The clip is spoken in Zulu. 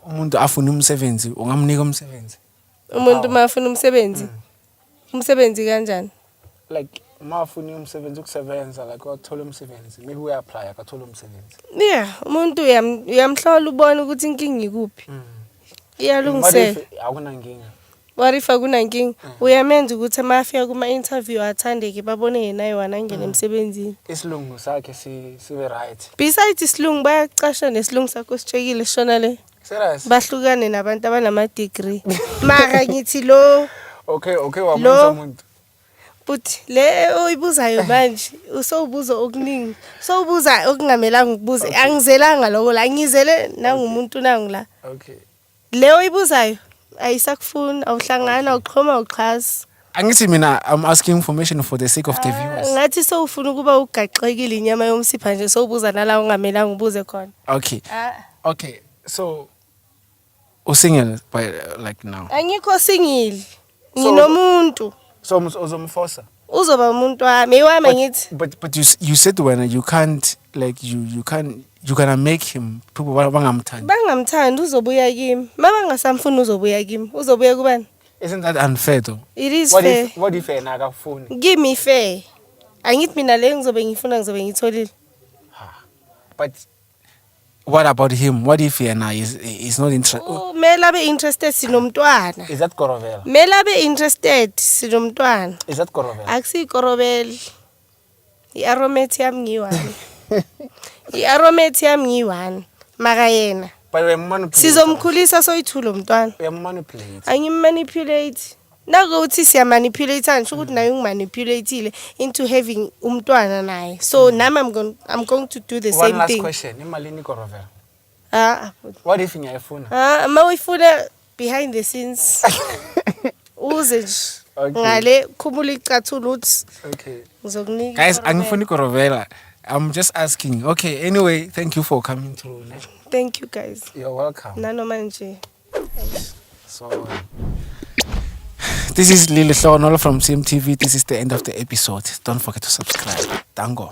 umuntu afuna umsebenzi ungamnika umsebenzi umuntu mafuna umsebenzi umsebenzi kanjani like mafuna umsebenzi ukusebenza like wathola umsebenzi maybe uyapply akathola umsebenzi umuntu uyamhlola ubona ukuthi inkingi ikuphi iyalungiseka akunankinga what if akunankinga uyamenza ukuthi amafika kuma interview athandeke babone yena yiwana ngene emsebenzini isilungu sakhe sibe right besides isilungu bayacasha nesilungu sakho sichekile shona le serious bahlukane nabantu abanama degree mara ngithi lo okay wamenza umuntu but le oyibuzayo manje usowubuza okuningi sowubuza okungamelanga ukubuze angizelanga lokho la ngizele nangumuntu nangu la okay le oyibuzayo ayisakufuni awuhlangana uqhoma uqhaza angithi mina I'm asking information for the sake of the viewers ngathi sowufuna ukuba ugaxekile inyama yomsipha nje sowubuza nala ungamelanga ubuze khona okay so usingle by like now angikho singile nginomuntu so uzomfosa uzoba umuntu wami iwami ngithi but you said when you can't like you gonna make him people bangamthandi uzobuya kimi mabangasamfuni uzobuya kimi uzobuya kubani isn't that unfair though it is fair what if yena akafuni give me fair angithi mina le ngizobe ngizobe ngitholile but what about him what if yena is not interested mela be interested sinomntwana is that Korovela mela be interested sinomntwana is that Korovela akusi Korovela iaromate yami ngiyiwani iaromate yami ngiyiwani maka yena but we sizomkhulisa soyithulo umntwana uyamanipulate angimanipulate nakuthi siya manipulate ngisho ukuthi nayo ngimanipulateile into having umntwana naye so nami I'm going to do the same thing one last question imalini Korovela what if ngiyayifuna mawuyifuna behind the scenes uze nje ngale khumula icathulo uthi okay ngizokunika guys angifuni Korovela I'm just asking okay anyway thank you for coming through thank you guys you're welcome nanoma nje so this is Lily Hlonolo from CMTV. This is the end of the episode. Don't forget to subscribe. Dango.